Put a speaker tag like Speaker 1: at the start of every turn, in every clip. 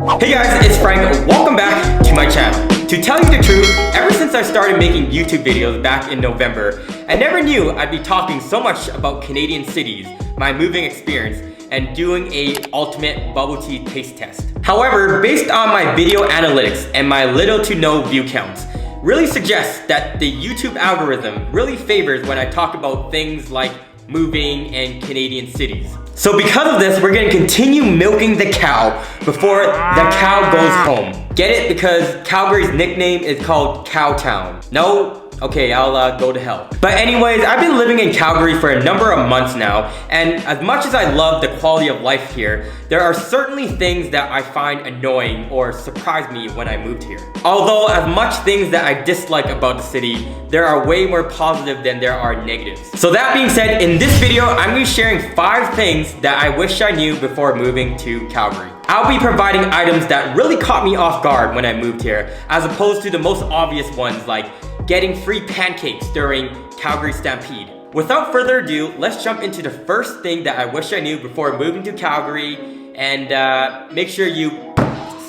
Speaker 1: Hey guys, it's Frank. Welcome back to my channel. To tell you the truth, ever since I started making YouTube videos back in November, I never knew I'd be talking so much about Canadian cities, my moving experience, and doing a ultimate bubble tea taste test. However, based on my video analytics and my little to no view counts, really suggests that the YouTube algorithm really favors when I talk about things like moving and Canadian cities. So because of this, we're gonna continue milking the cow before the cow goes home. Get it? Because Calgary's nickname is called Cowtown. No? Okay, I'll go to hell. But anyways, I've been living in Calgary for a number of months now, and as much as I love the quality of life here, there are certainly things that I find annoying or surprise me when I moved here. Although as much things that I dislike about the city, there are way more positive than there are negatives. So that being said, in this video, I'm gonna be sharing 5 things that I wish I knew before moving to Calgary. I'll be providing items that really caught me off guard when I moved here, as opposed to the most obvious ones like getting free pancakes during Calgary Stampede. Without further ado, let's jump into the first thing that I wish I knew before moving to Calgary, and make sure you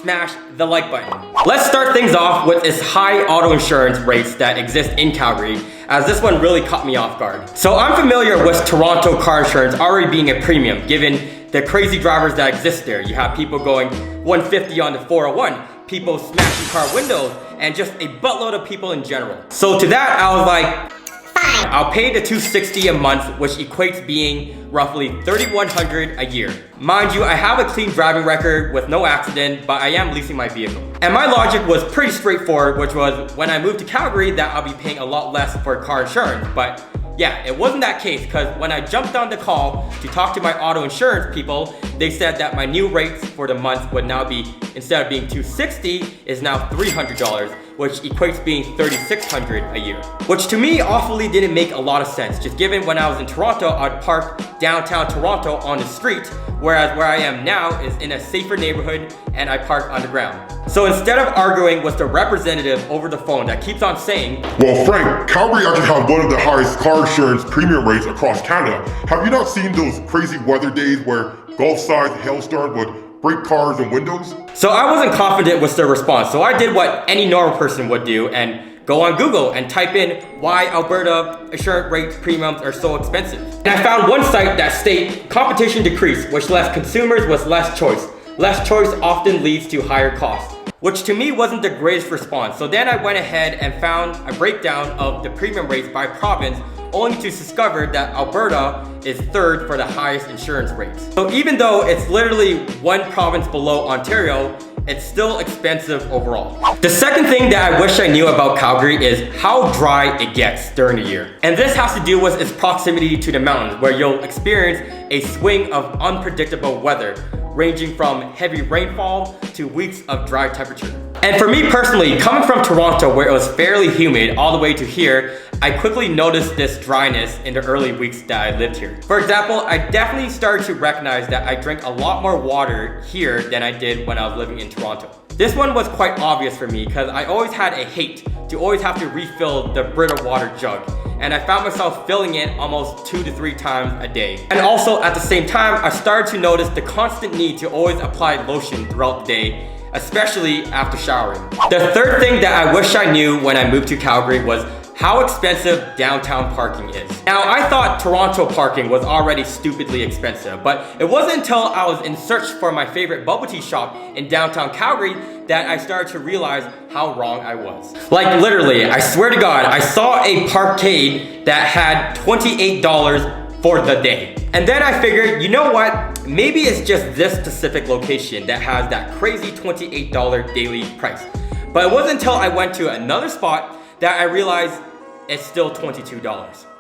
Speaker 1: smash the like button. Let's start things off with its high auto insurance rates that exist in Calgary, as this one really caught me off guard. So I'm familiar with Toronto car insurance already being a premium, given the crazy drivers that exist there. You have people going 150 on the 401, people smashing car windows, and just a buttload of people in general. So to that, I was like, fine, I'll pay the $260 a month, which equates being roughly $3,100 a year. Mind you, I have a clean driving record with no accident, but I am leasing my vehicle. And my logic was pretty straightforward, which was when I moved to Calgary that I'll be paying a lot less for car insurance. But yeah, it wasn't that case, because when I jumped on the call to talk to my auto insurance people, they said that my new rates for the month would now be, instead of being $260, is now $300, which equates being $3,600 a year. Which to me awfully didn't make a lot of sense, just given when I was in Toronto, I'd park downtown Toronto on the street, whereas where I am now is in a safer neighborhood and I park on the ground. So instead of arguing with the representative over the phone that keeps on saying,
Speaker 2: well, Frank, Calgary actually has one of the highest car insurance premium rates across Canada. Have you not seen those crazy weather days where Gulf-sized hailstorms would break cars and windows?
Speaker 1: So I wasn't confident with their response, so I did what any normal person would do and go on Google and type in why Alberta insurance rates premiums are so expensive. And I found one site that stated competition decreased, which left consumers with less choice. Less choice often leads to higher costs, which to me wasn't the greatest response. So then I went ahead and found a breakdown of the premium rates by province, only to discover that Alberta is 3rd for the highest insurance rates. So even though it's literally one province below Ontario, it's still expensive overall. The second thing that I wish I knew about Calgary is how dry it gets during the year. And this has to do with its proximity to the mountains, where you'll experience a swing of unpredictable weather, ranging from heavy rainfall to weeks of dry temperature. And for me personally, coming from Toronto where it was fairly humid all the way to here, I quickly noticed this dryness in the early weeks that I lived here. For example, I definitely started to recognize that I drink a lot more water here than I did when I was living in Toronto. This one was quite obvious for me because I always had a hate to always have to refill the Brita water jug, and I found myself filling it almost 2 to 3 times a day. And also at the same time, I started to notice the constant need to always apply lotion throughout the day, especially after showering. The third thing that I wish I knew when I moved to Calgary was how expensive downtown parking is. Now, I thought Toronto parking was already stupidly expensive, but it wasn't until I was in search for my favorite bubble tea shop in downtown Calgary that I started to realize how wrong I was. Like literally, I swear to God, I saw a parkade that had $28 for the day. And then I figured, you know what? Maybe it's just this specific location that has that crazy $28 daily price. But it wasn't until I went to another spot that I realized it's still $22.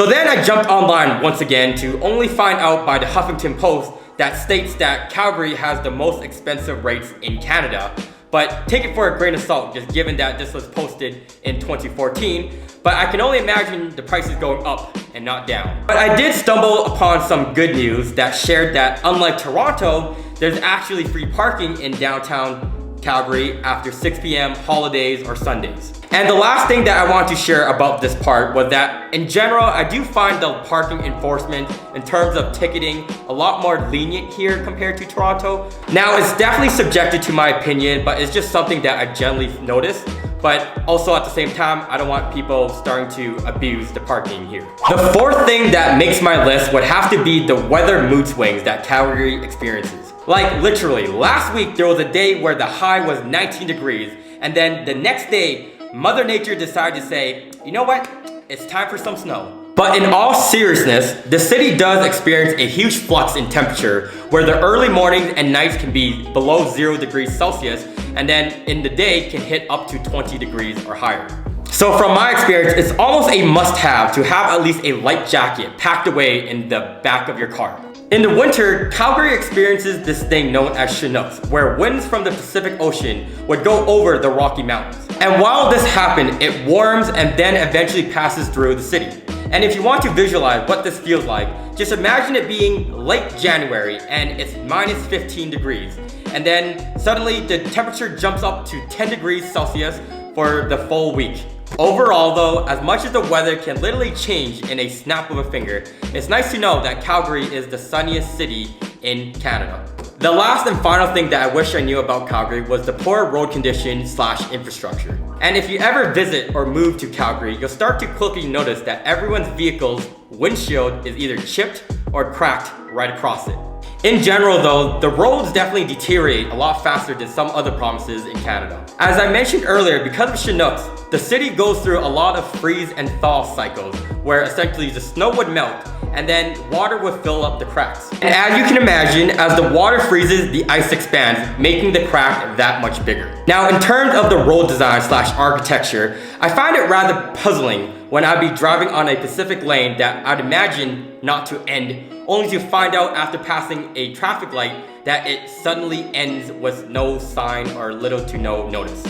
Speaker 1: So then I jumped online once again to only find out by the Huffington Post that states that Calgary has the most expensive rates in Canada. But take it for a grain of salt, just given that this was posted in 2014. But I can only imagine the prices going up and not down. But I did stumble upon some good news that shared that unlike Toronto, there's actually free parking in downtown Calgary after 6 p.m. holidays or Sundays. And the last thing that I want to share about this part was that in general, I do find the parking enforcement in terms of ticketing a lot more lenient here compared to Toronto. Now, it's definitely subjected to my opinion, but it's just something that I generally notice. But also at the same time, I don't want people starting to abuse the parking here. The fourth thing that makes my list would have to be the weather mood swings that Calgary experiences. Like literally, last week there was a day where the high was 19 degrees, and then the next day, Mother Nature decided to say, you know what, it's time for some snow. But in all seriousness, the city does experience a huge flux in temperature where the early mornings and nights can be below 0 degrees Celsius, and then in the day can hit up to 20 degrees or higher. So from my experience, it's almost a must-have to have at least a light jacket packed away in the back of your car. In the winter, Calgary experiences this thing known as Chinooks, where winds from the Pacific Ocean would go over the Rocky Mountains. And while this happens, it warms and then eventually passes through the city. And if you want to visualize what this feels like, just imagine it being late January and it's minus 15 degrees. And then suddenly the temperature jumps up to 10 degrees Celsius for the full week. Overall though, as much as the weather can literally change in a snap of a finger, it's nice to know that Calgary is the sunniest city in Canada. The last and final thing that I wish I knew about Calgary was the poor road condition / infrastructure. And if you ever visit or move to Calgary, you'll start to quickly notice that everyone's vehicle's windshield is either chipped or cracked right across it. In general though, the roads definitely deteriorate a lot faster than some other provinces in Canada. As I mentioned earlier, because of Chinooks, the city goes through a lot of freeze and thaw cycles where essentially the snow would melt and then water would fill up the cracks. And as you can imagine, as the water freezes, the ice expands, making the crack that much bigger. Now, in terms of the road design / architecture, I find it rather puzzling when I'd be driving on a Pacific lane that I'd imagine not to end, only to find out after passing a traffic light that it suddenly ends with no sign or little to no notice.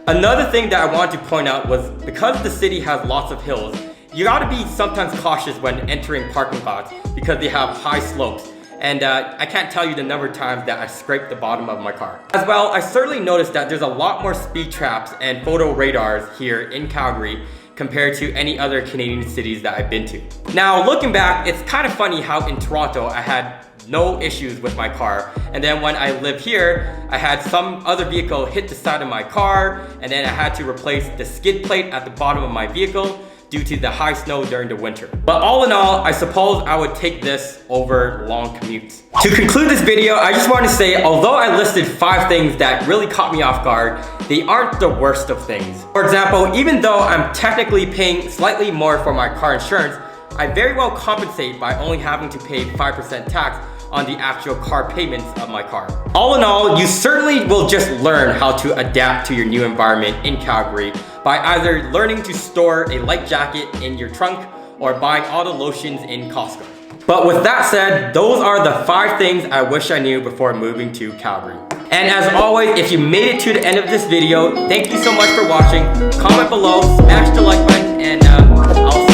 Speaker 1: Another thing that I wanted to point out was because the city has lots of hills, you gotta be sometimes cautious when entering parking lots because they have high slopes. And I can't tell you the number of times that I scraped the bottom of my car. As well, I certainly noticed that there's a lot more speed traps and photo radars here in Calgary compared to any other Canadian cities that I've been to. Now, looking back, it's kind of funny how in Toronto, I had no issues with my car. And then when I lived here, I had some other vehicle hit the side of my car, and then I had to replace the skid plate at the bottom of my vehicle due to the high snow during the winter. But all in all, I suppose I would take this over long commutes. To conclude this video, I just want to say, although I listed 5 things that really caught me off guard, they aren't the worst of things. For example, even though I'm technically paying slightly more for my car insurance, I very well compensate by only having to pay 5% tax on the actual car payments of my car. All in all, you certainly will just learn how to adapt to your new environment in Calgary by either learning to store a light jacket in your trunk or buying all the lotions in Costco. But with that said, those are the 5 things I wish I knew before moving to Calgary. And as always, if you made it to the end of this video, thank you so much for watching. Comment below, smash the like button, and I'll see you